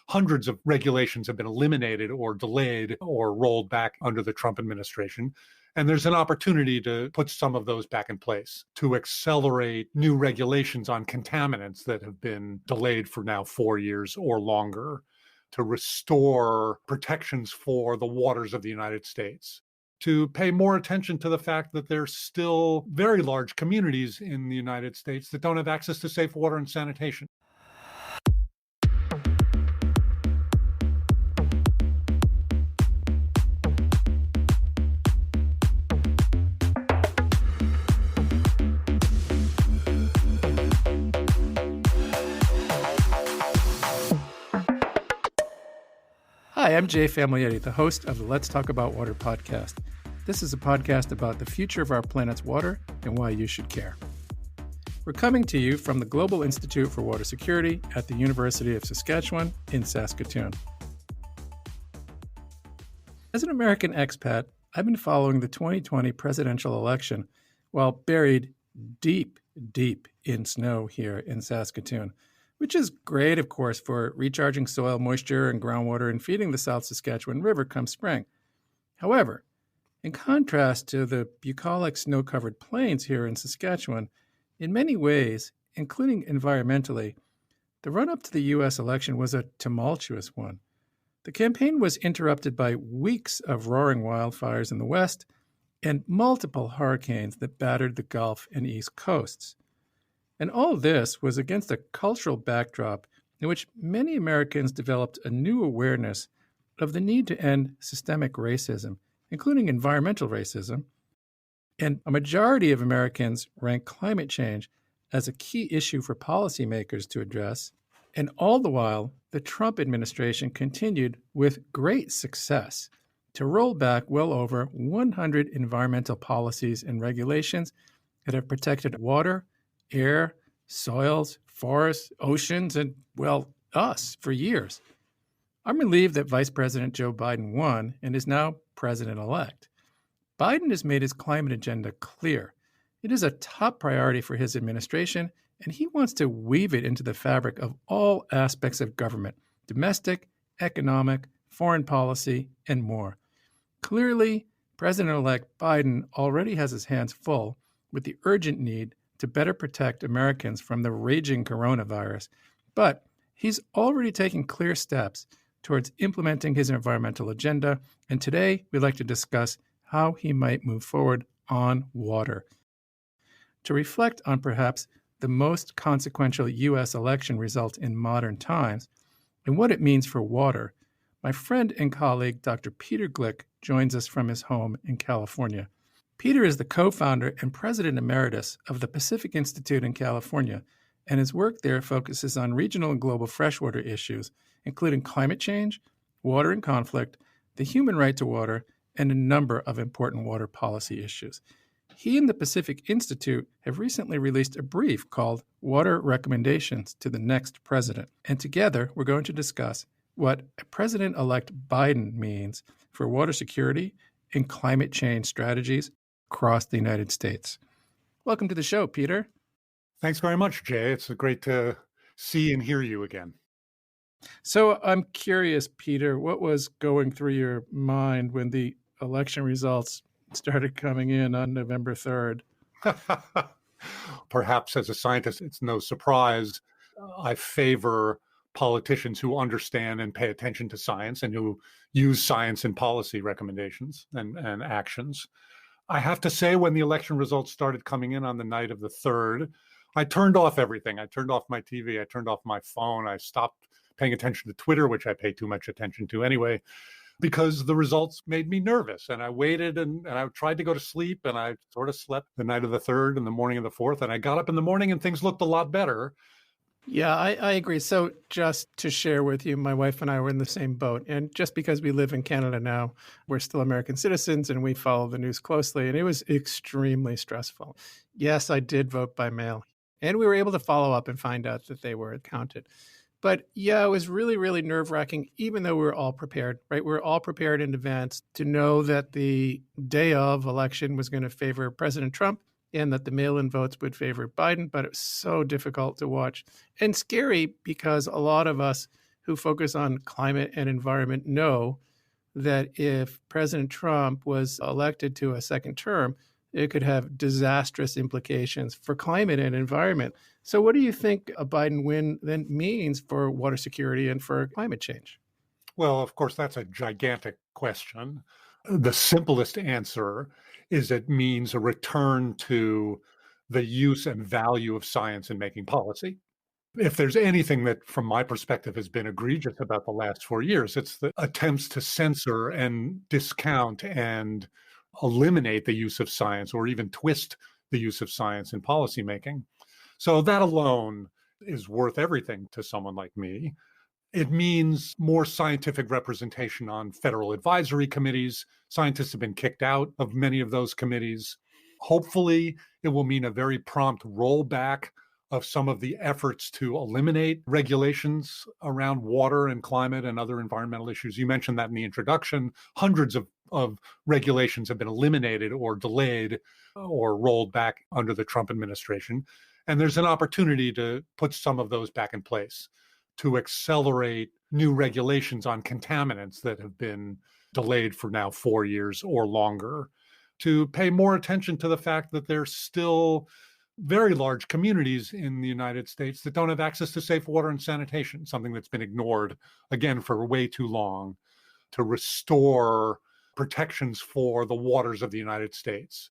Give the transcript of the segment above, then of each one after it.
Hundreds of regulations have been eliminated or delayed or rolled back under the Trump administration. And there's an opportunity to put some of those back in place to accelerate new regulations on contaminants that have been delayed for now 4 years or longer, to restore protections for the waters of the United States, to pay more attention to the fact that there's still very large communities in the United States that don't have access to safe water and sanitation. Hi, I'm Jay Famiglietti, the host of the Let's Talk About Water podcast. This is a podcast about the future of our planet's water and why you should care. We're coming to you from the Global Institute for Water Security at the University of Saskatchewan in Saskatoon. As an American expat, I've been following the 2020 presidential election while buried deep in snow here in Saskatoon, which is great, of course, for recharging soil moisture and groundwater and feeding the South Saskatchewan River come spring. However, in contrast to the bucolic snow-covered plains here in Saskatchewan, in many ways, including environmentally, the run-up to the U.S. election was a tumultuous one. The campaign was interrupted by weeks of roaring wildfires in the West and multiple hurricanes that battered the Gulf and East Coasts. And all this was against a cultural backdrop in which many Americans developed a new awareness of the need to end systemic racism, including environmental racism. And a majority of Americans rank climate change as a key issue for policymakers to address. And all the while, the Trump administration continued with great success to roll back well over 100 environmental policies and regulations that have protected water, air, soils, forests, oceans, and, well, us for years. I'm relieved that Vice President Joe Biden won and is now president-elect. Biden has made his climate agenda clear. It is a top priority for his administration, and he wants to weave it into the fabric of all aspects of government, domestic, economic, foreign policy, and more. Clearly, President-elect Biden already has his hands full with the urgent need to better protect Americans from the raging coronavirus, but he's already taken clear steps towards implementing his environmental agenda, and today we'd like to discuss how he might move forward on water. To reflect on perhaps the most consequential U.S. election result in modern times and what it means for water, my friend and colleague Dr. Peter Gleick joins us from his home in California. Peter is the co-founder and president emeritus of the Pacific Institute in California, and his work there focuses on regional and global freshwater issues, including climate change, water and conflict, the human right to water, and a number of important water policy issues. He and the Pacific Institute have recently released a brief called Water Recommendations to the Next President, and together we're going to discuss what President-elect Biden means for water security and climate change strategies across the United States. Welcome to the show, Peter. Thanks very much, Jay. It's great to see and hear you again. So I'm curious, Peter, what was going through your mind when the election results started coming in on November 3rd? Perhaps as a scientist, it's no surprise. I favor politicians who understand and pay attention to science and who use science in policy recommendations and actions. I have to say, when the election results started coming in on the night of the 3rd, I turned off everything. I turned off my TV. I turned off my phone. I stopped paying attention to Twitter, which I pay too much attention to anyway, because the results made me nervous. And I waited and I tried to go to sleep, and I sort of slept the night of the 3rd and the morning of the 4th. And I got up in the morning and things looked a lot better. Yeah, I agree. So just to share with you, my wife and I were in the same boat. And just because we live in Canada now, we're still American citizens and we follow the news closely. And it was extremely stressful. Yes, I did vote by mail. And we were able to follow up and find out that they were counted. But yeah, it was really, really nerve-wracking, even though we were all prepared, right? We were all prepared in advance to know that the day of election was going to favor President Trump and that the mail-in votes would favor Biden. But it was so difficult to watch and scary because a lot of us who focus on climate and environment know that if President Trump was elected to a second term, it could have disastrous implications for climate and environment. So, what do you think a Biden win then means for water security and for climate change? Well, of course, that's a gigantic question. The simplest answer is it means a return to the use and value of science in making policy. If there's anything that, from my perspective, has been egregious about the last 4 years, it's the attempts to censor and discount and eliminate the use of science or even twist the use of science in policymaking. So that alone is worth everything to someone like me. It means more scientific representation on federal advisory committees. Scientists have been kicked out of many of those committees. Hopefully, it will mean a very prompt rollback of some of the efforts to eliminate regulations around water and climate and other environmental issues. You mentioned that in the introduction. Hundreds of regulations have been eliminated or delayed or rolled back under the Trump administration. And there's an opportunity to put some of those back in place, to accelerate new regulations on contaminants that have been delayed for now 4 years or longer, to pay more attention to the fact that there's still very large communities in the United States that don't have access to safe water and sanitation, something that's been ignored, again, for way too long, to restore protections for the waters of the United States.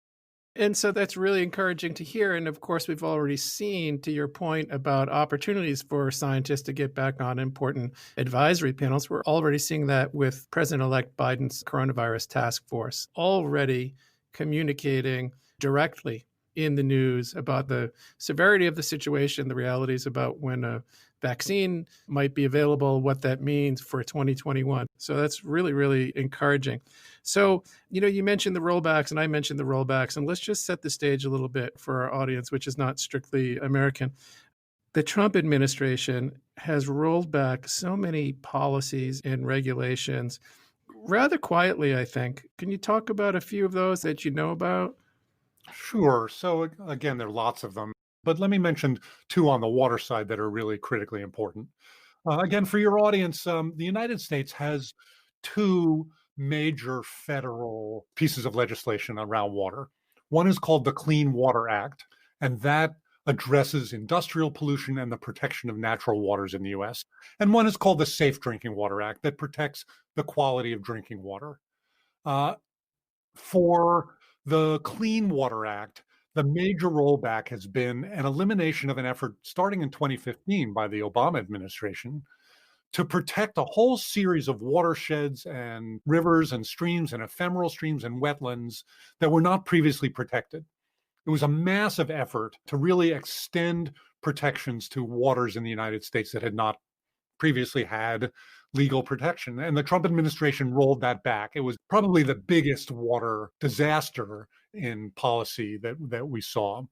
And so that's really encouraging to hear. And of course, we've already seen, to your point about opportunities for scientists to get back on important advisory panels. We're already seeing that with President-elect Biden's coronavirus task force, already communicating directly in the news about the severity of the situation, the realities about when a vaccine might be available, what that means for 2021. So that's really, really encouraging. So, you mentioned the rollbacks and I mentioned the rollbacks, and let's just set the stage a little bit for our audience, which is not strictly American. The Trump administration has rolled back so many policies and regulations rather quietly, I think. Can you talk about a few of those that you know about? Sure. So again, there are lots of them, but let me mention two on the water side that are really critically important. Again, for your audience, the United States has two major federal pieces of legislation around water. One is called the Clean Water Act, and that addresses industrial pollution and the protection of natural waters in the US. And one is called the Safe Drinking Water Act that protects the quality of drinking water. Uh, for the Clean Water Act, the major rollback has been an elimination of an effort starting in 2015 by the Obama administration to protect a whole series of watersheds and rivers and streams and ephemeral streams and wetlands that were not previously protected. It was a massive effort to really extend protections to waters in the United States that had not previously had legal protection. And the Trump administration rolled that back. It was probably the biggest water disaster in policy that we saw.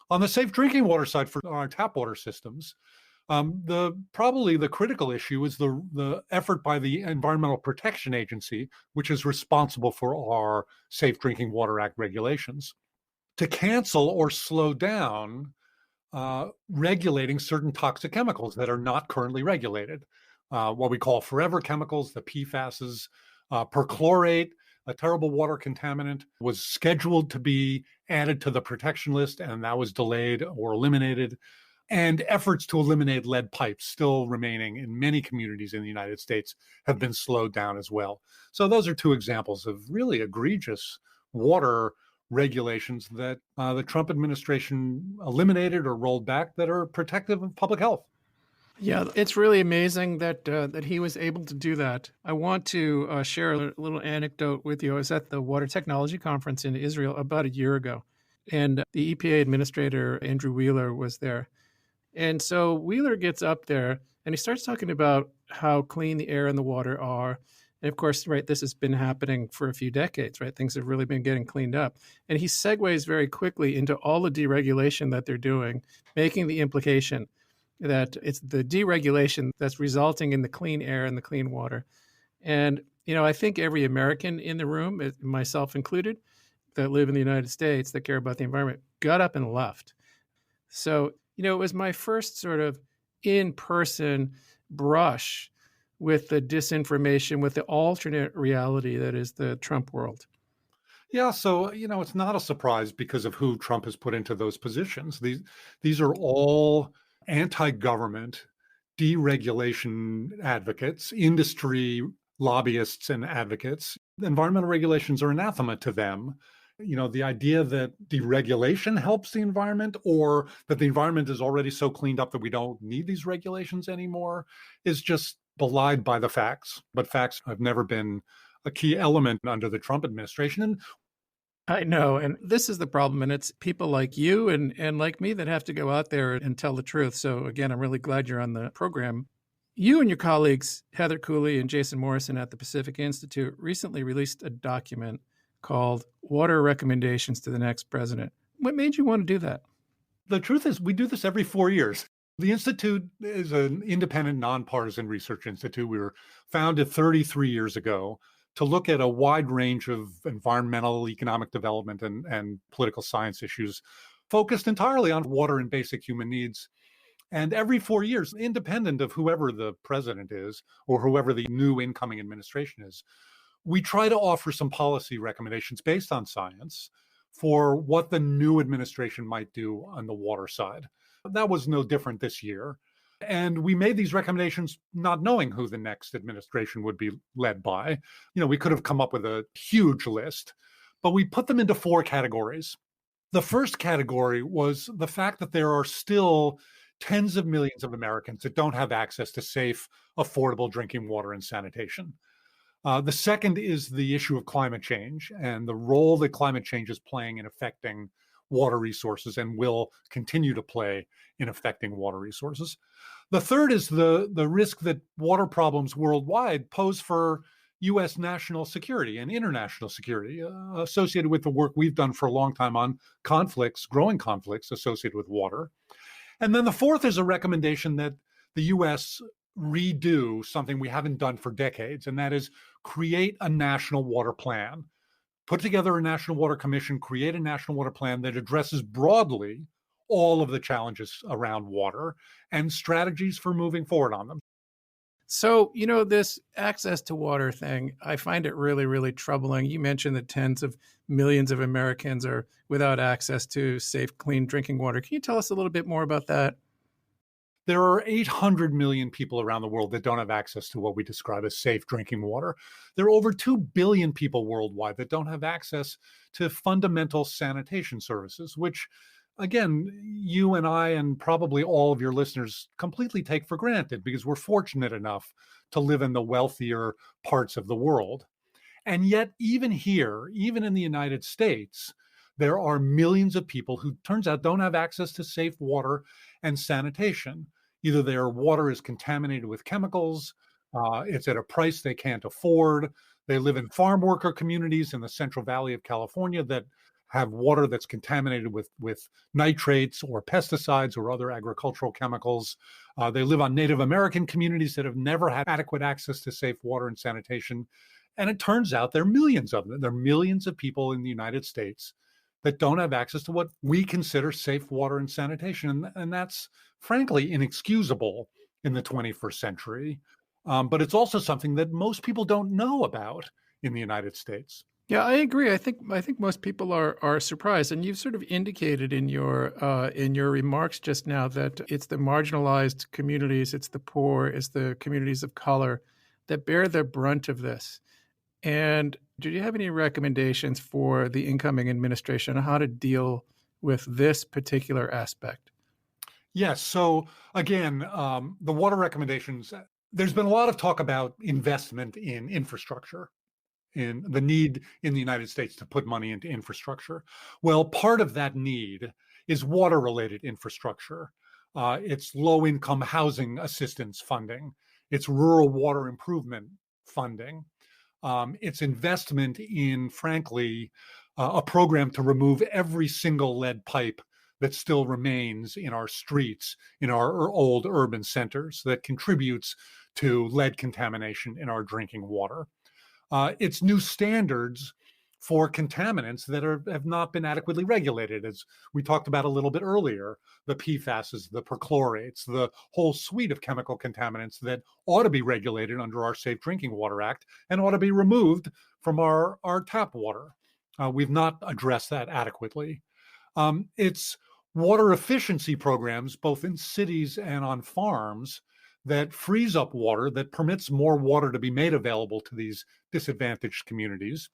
On the safe drinking water side for our tap water systems, probably the critical issue is the effort by the Environmental Protection Agency, which is responsible for our Safe Drinking Water Act regulations, to cancel or slow down regulating certain toxic chemicals that are not currently regulated. What we call forever chemicals, the PFASs, perchlorate, a terrible water contaminant, was scheduled to be added to the protection list, and that was delayed or eliminated. And efforts to eliminate lead pipes, still remaining in many communities in the United States, have been slowed down as well. So those are two examples of really egregious water regulations that the Trump administration eliminated or rolled back that are protective of public health. Yeah, it's really amazing that he was able to do that. I want to share a little anecdote with you. I was at the Water Technology Conference in Israel about a year ago, and the EPA Administrator, Andrew Wheeler, was there. And so Wheeler gets up there, and he starts talking about how clean the air and the water are. And of course, right, this has been happening for a few decades, right? Things have really been getting cleaned up. And he segues very quickly into all the deregulation that they're doing, making the implication that it's the deregulation that's resulting in the clean air and the clean water. And, I think every American in the room, myself included, that live in the United States, that care about the environment, got up and left. So, it was my first sort of in-person brush with the disinformation, with the alternate reality that is the Trump world? Yeah, so it's not a surprise because of who Trump has put into those positions. These are all anti-government, deregulation advocates, industry lobbyists and advocates. Environmental regulations are anathema to them. The idea that deregulation helps the environment or that the environment is already so cleaned up that we don't need these regulations anymore is just belied by the facts. But facts have never been a key element under the Trump administration. And I know. And this is the problem. And it's people like you and like me that have to go out there and tell the truth. So, again, I'm really glad you're on the program. You and your colleagues, Heather Cooley and Jason Morrison at the Pacific Institute, recently released a document called Water Recommendations to the Next President. What made you want to do that? the truth is, we do this every 4 years. The Institute is an independent, nonpartisan research institute. We were founded 33 years ago to look at a wide range of environmental, economic development, and political science issues focused entirely on water and basic human needs. And every 4 years, independent of whoever the president is or whoever the new incoming administration is, we try to offer some policy recommendations based on science for what the new administration might do on the water side. That was no different this year. And we made these recommendations not knowing who the next administration would be led by. We could have come up with a huge list, but we put them into 4 categories. The first category was the fact that there are still tens of millions of Americans that don't have access to safe, affordable drinking water and sanitation. The second is the issue of climate change and the role that climate change is playing in affecting water resources and will continue to play in affecting water resources. The third is the risk that water problems worldwide pose for U.S. national security and international security associated with the work we've done for a long time on growing conflicts associated with water. And then the fourth is a recommendation that the U.S. redo something we haven't done for decades, and that is create a national water plan. Put together a National Water Commission, create a national water plan that addresses broadly all of the challenges around water and strategies for moving forward on them. So, this access to water thing, I find it really, really troubling. You mentioned that tens of millions of Americans are without access to safe, clean drinking water. Can you tell us a little bit more about that? There are 800 million people around the world that don't have access to what we describe as safe drinking water. There are over 2 billion people worldwide that don't have access to fundamental sanitation services, which, again, you and I and probably all of your listeners completely take for granted because we're fortunate enough to live in the wealthier parts of the world. And yet, even here, even in the United States, there are millions of people who, turns out, don't have access to safe water and sanitation. Either their water is contaminated with chemicals, it's at a price they can't afford. They live in farm worker communities in the Central Valley of California that have water that's contaminated with nitrates or pesticides or other agricultural chemicals. They live on Native American communities that have never had adequate access to safe water and sanitation. And it turns out there are millions of them. There are millions of people in the United States that don't have access to what we consider safe water and sanitation. And that's frankly inexcusable in the 21st century. But it's also something that most people don't know about in the United States. Yeah, I agree. I think most people are surprised, and you've sort of indicated in your remarks just now that it's the marginalized communities, it's the poor, it's the communities of color that bear the brunt of this. And do you have any recommendations for the incoming administration on how to deal with this particular aspect? Yes. So again, the water recommendations, there's been a lot of talk about investment in infrastructure, in the need in the United States to put money into infrastructure. Well, part of that need is water-related infrastructure. It's low-income housing assistance funding. It's rural water improvement funding. It's investment in, frankly, a program to remove every single lead pipe that still remains in our streets, in our old urban centers, that contributes to lead contamination in our drinking water. It's new standards for contaminants that have not been adequately regulated, as we talked about a little bit earlier, the PFASs, the perchlorates, the whole suite of chemical contaminants that ought to be regulated under our Safe Drinking Water Act and ought to be removed from our tap water. We've not addressed that adequately. It's water efficiency programs, both in cities and on farms, that frees up water, that permits more water to be made available to these disadvantaged communities,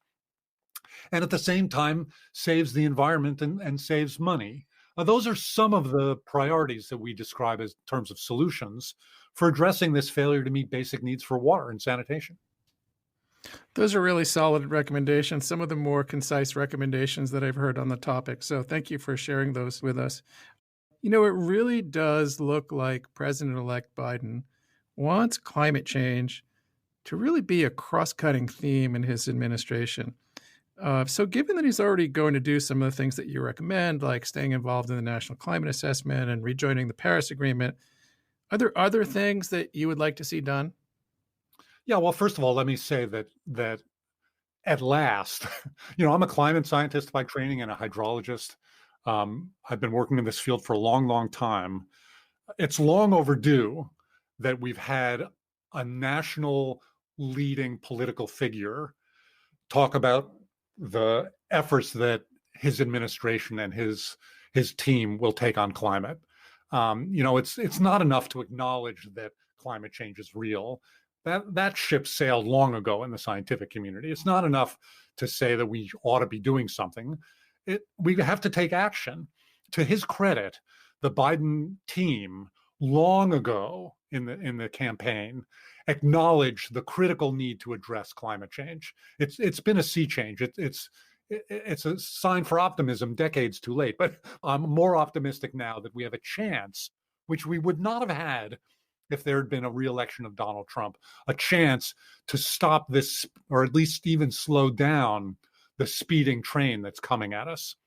and at the same time saves the environment and saves money. Those are some of the priorities that we describe as terms of solutions for addressing this failure to meet basic needs for water and sanitation. Those are really solid recommendations, some of the more concise recommendations that I've heard on the topic. So thank you for sharing those with us. It really does look like President-elect Biden wants climate change to really be a cross-cutting theme in his administration. So given that he's already going to do some of the things that you recommend, like staying involved in the National Climate Assessment and rejoining the Paris Agreement, are there other things that you would like to see done? Yeah, well, first of all, let me say that at last, I'm a climate scientist by training and a hydrologist. I've been working in this field for a long, long time. It's long overdue that we've had a national leading political figure talk about the efforts that his administration and his team will take on climate. It's not enough to acknowledge that climate change is real. That ship sailed long ago in the scientific community. It's not enough to say that we ought to be doing something. We have to take action. To his credit, the Biden team long ago in the campaign acknowledged the critical need to address climate change. It's been a sea change. It's a sign for optimism decades too late, but I'm more optimistic now that we have a chance, which we would not have had if there had been a re-election of Donald Trump, a chance to stop this, or at least even slow down the speeding train that's coming at us.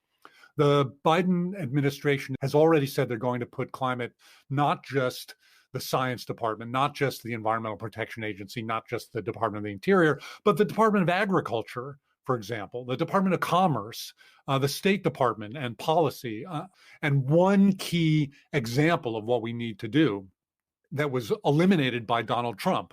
The Biden administration has already said they're going to put climate, not just the Science Department, not just the Environmental Protection Agency, not just the Department of the Interior, but the Department of Agriculture, for example, the Department of Commerce, the State Department, and policy. And one key example of what we need to do that was eliminated by Donald Trump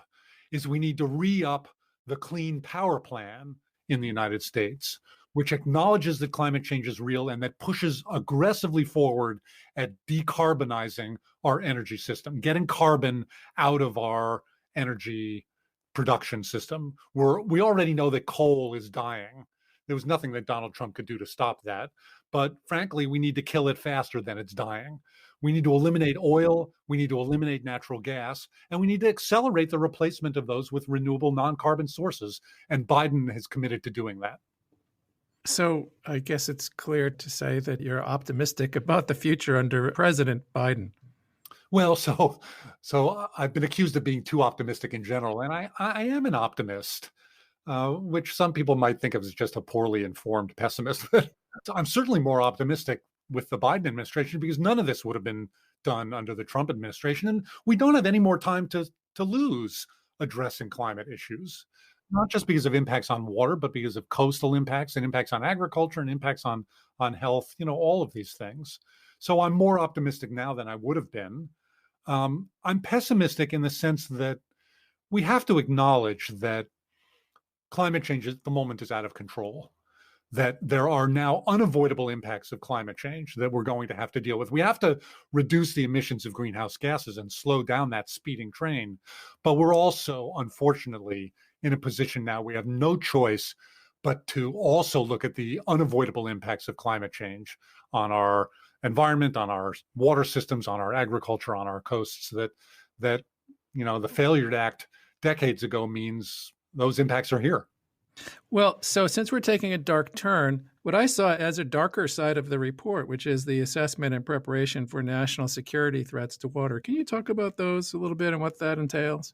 is we need to re-up the Clean Power Plan in the United States, which acknowledges that climate change is real and that pushes aggressively forward at decarbonizing our energy system, getting carbon out of our energy production system. We already know that coal is dying. There was nothing that Donald Trump could do to stop that. But frankly, we need to kill it faster than it's dying. We need to eliminate oil, we need to eliminate natural gas, and we need to accelerate the replacement of those with renewable non-carbon sources. And Biden has committed to doing that. So I guess it's clear to say that you're optimistic about the future under President Biden. Well, so I've been accused of being too optimistic in general, and I am an optimist, which some people might think of as just a poorly informed pessimist. But I'm certainly more optimistic with the Biden administration because none of this would have been done under the Trump administration, and we don't have any more time to lose addressing climate issues. Not just because of impacts on water, but because of coastal impacts and impacts on agriculture and impacts on health, all of these things. So I'm more optimistic now than I would have been. I'm pessimistic in the sense that we have to acknowledge that climate change at the moment is out of control, that there are now unavoidable impacts of climate change that we're going to have to deal with. We have to reduce the emissions of greenhouse gases and slow down that speeding train. But we're also, unfortunately, in a position now we have no choice but to also look at the unavoidable impacts of climate change on our environment, on our water systems, on our agriculture, on our coasts, that the failure to act decades ago means those impacts are here. Well, so since we're taking a dark turn, what I saw as a darker side of the report, which is the assessment and preparation for national security threats to water. Can you talk about those a little bit and what that entails?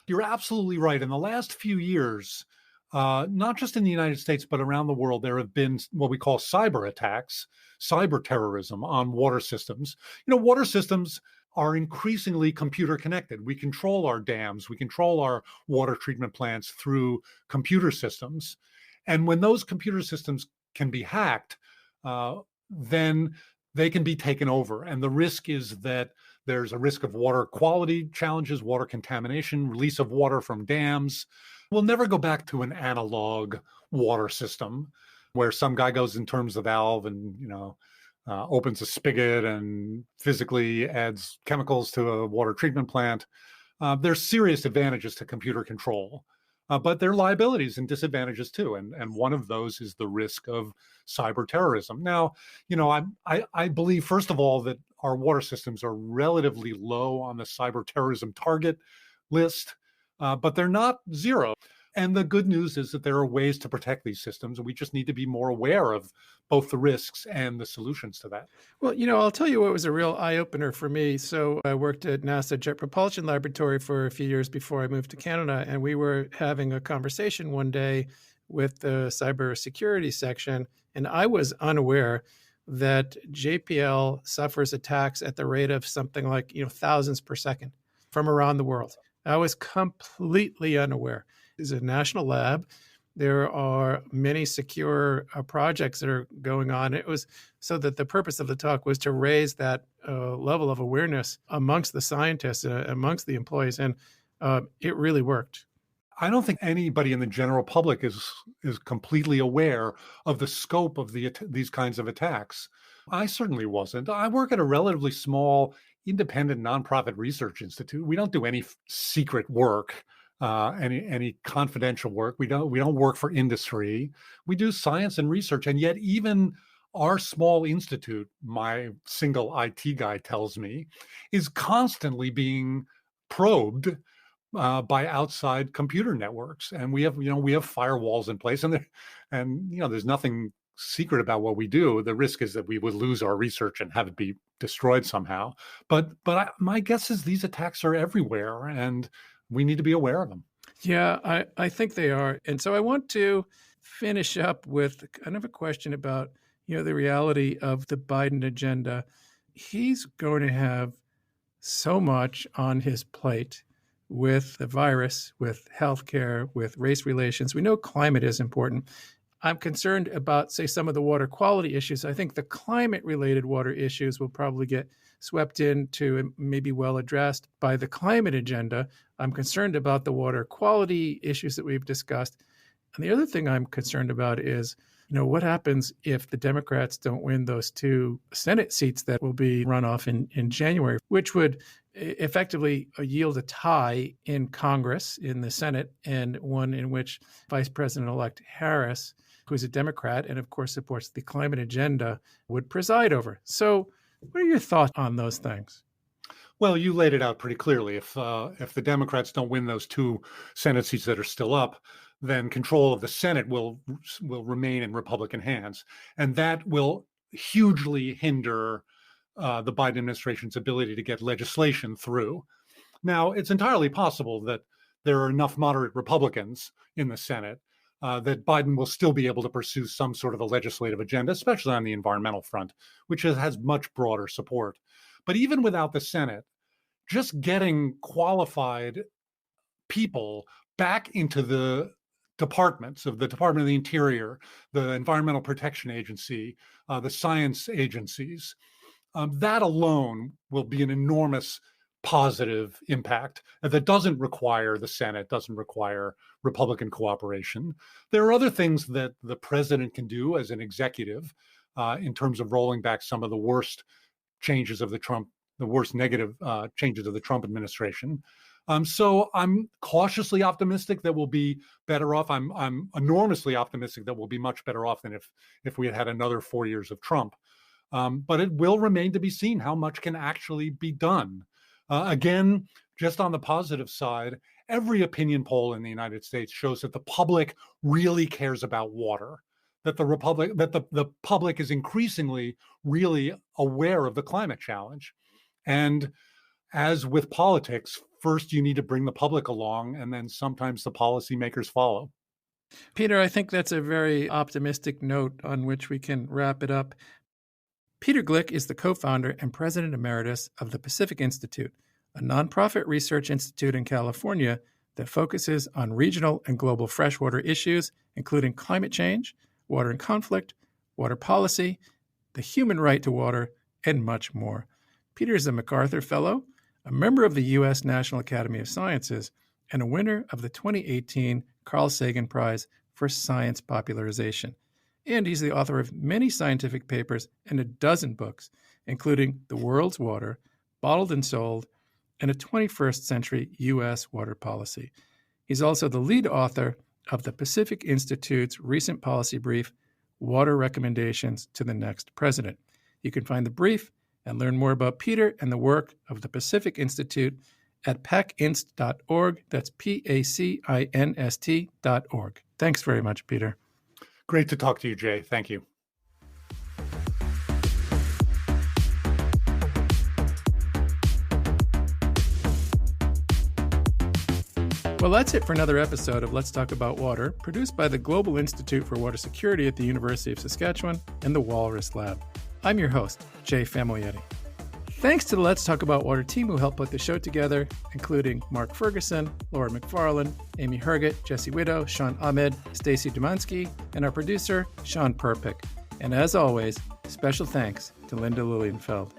You're absolutely right. In the last few years, not just in the United States, but around the world, there have been what we call cyber attacks, cyber terrorism on water systems. Water systems are increasingly computer connected. We control our dams, we control our water treatment plants through computer systems. And when those computer systems can be hacked, then they can be taken over. And the risk is that there's a risk of water quality challenges, water contamination, release of water from dams. We'll never go back to an analog water system where some guy goes and turns the valve and, opens a spigot and physically adds chemicals to a water treatment plant. There's serious advantages to computer control, but there are liabilities and disadvantages too. And one of those is the risk of cyber terrorism. Now, I believe, first of all, that our water systems are relatively low on the cyber terrorism target list, but they're not zero. And the good news is that there are ways to protect these systems, and we just need to be more aware of both the risks and the solutions to that. Well, I'll tell you what was a real eye-opener for me. So I worked at NASA Jet Propulsion Laboratory for a few years before I moved to Canada, and we were having a conversation one day with the cybersecurity section, and I was unaware that JPL suffers attacks at the rate of something like, thousands per second from around the world. I was completely unaware. It's a national lab. There are many secure projects that are going on. It was so that the purpose of the talk was to raise that level of awareness amongst the scientists, amongst the employees, and it really worked. I don't think anybody in the general public is completely aware of the scope of these kinds of attacks. I certainly wasn't. I work at a relatively small, independent nonprofit research institute. We don't do any secret work. Any confidential work. We don't work for industry. We do science and research, and yet even our small institute, my single IT guy tells me, is constantly being probed by outside computer networks, and we have firewalls in place, and there's nothing secret about what we do. The risk is that we would lose our research and have it be destroyed somehow. But my guess is these attacks are everywhere, and we need to be aware of them. Yeah, I think they are. And so I want to finish up with kind of a question about, the reality of the Biden agenda. He's going to have so much on his plate with the virus, with healthcare, with race relations. We know climate is important. I'm concerned about, say, some of the water quality issues. I think the climate-related water issues will probably get swept into and maybe well addressed by the climate agenda. I'm concerned about the water quality issues that we've discussed. And the other thing I'm concerned about is, what happens if the Democrats don't win those 2 Senate seats that will be run off in January, which would effectively yield a tie in Congress, in the Senate, and one in which Vice President-elect Harris, who's a Democrat and of course supports the climate agenda, would preside over. So what are your thoughts on those things? Well, you laid it out pretty clearly. If the Democrats don't win those 2 Senate seats that are still up, then control of the Senate will remain in Republican hands, and that will hugely hinder the Biden administration's ability to get legislation through. Now, it's entirely possible that there are enough moderate Republicans in the Senate that Biden will still be able to pursue some sort of a legislative agenda, especially on the environmental front, which has much broader support. But even without the Senate, just getting qualified people back into the departments of the Department of the Interior, the Environmental Protection Agency, the science agencies, that alone will be an enormous positive impact that doesn't require the Senate, doesn't require Republican cooperation. There are other things that the president can do as an executive in terms of rolling back some of the worst changes of the worst negative changes of the Trump administration. So I'm cautiously optimistic that we'll be better off. I'm enormously optimistic that we'll be much better off than if we had another 4 years of Trump. But it will remain to be seen how much can actually be done. Again, just on the positive side, every opinion poll in the United States shows that the public really cares about water, that the public is increasingly really aware of the climate challenge. And as with politics, first you need to bring the public along, and then sometimes the policymakers follow. Peter, I think that's a very optimistic note on which we can wrap it up. Peter Gleick is the co-founder and president emeritus of the Pacific Institute, a nonprofit research institute in California that focuses on regional and global freshwater issues, including climate change, water and conflict, water policy, the human right to water, and much more. Peter is a MacArthur Fellow, a member of the U.S. National Academy of Sciences, and a winner of the 2018 Carl Sagan Prize for Science Popularization. And he's the author of many scientific papers and a dozen books, including The World's Water, Bottled and Sold, and a 21st Century U.S. Water Policy. He's also the lead author of the Pacific Institute's recent policy brief, Water Recommendations to the Next President. You can find the brief and learn more about Peter and the work of the Pacific Institute at pacinst.org. That's PACINST.org. Thanks very much, Peter. Great to talk to you, Jay. Thank you. Well, that's it for another episode of Let's Talk About Water, produced by the Global Institute for Water Security at the University of Saskatchewan and the Walrus Lab. I'm your host, Jay Famiglietti. Thanks to the Let's Talk About Water team who helped put the show together, including Mark Ferguson, Laura McFarland, Amy Herget, Jesse Widow, Sean Ahmed, Stacy Dumansky, and our producer, Sean Perpick. And as always, special thanks to Linda Lilienfeld.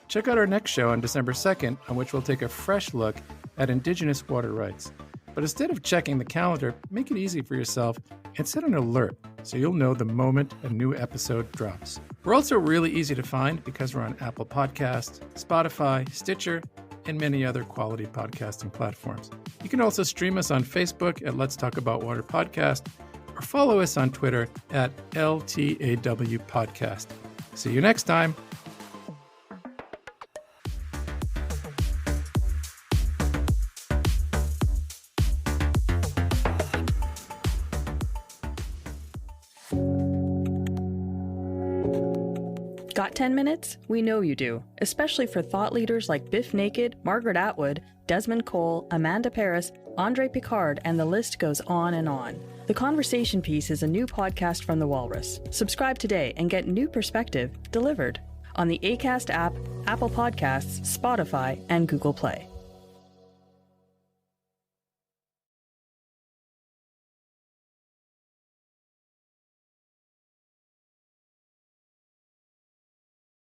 Check out our next show on December 2nd, on which we'll take a fresh look at Indigenous water rights. But instead of checking the calendar, make it easy for yourself and set an alert so you'll know the moment a new episode drops. We're also really easy to find because we're on Apple Podcasts, Spotify, Stitcher, and many other quality podcasting platforms. You can also stream us on Facebook at Let's Talk About Water Podcast or follow us on Twitter at LTAW Podcast. See you next time. Got 10 minutes? We know you do, especially for thought leaders like Biff Naked, Margaret Atwood, Desmond Cole, Amanda Paris, Andre Picard, and the list goes on and on. The Conversation Piece is a new podcast from the Walrus. Subscribe today and get new perspective delivered on the Acast app, Apple Podcasts, Spotify, and Google Play.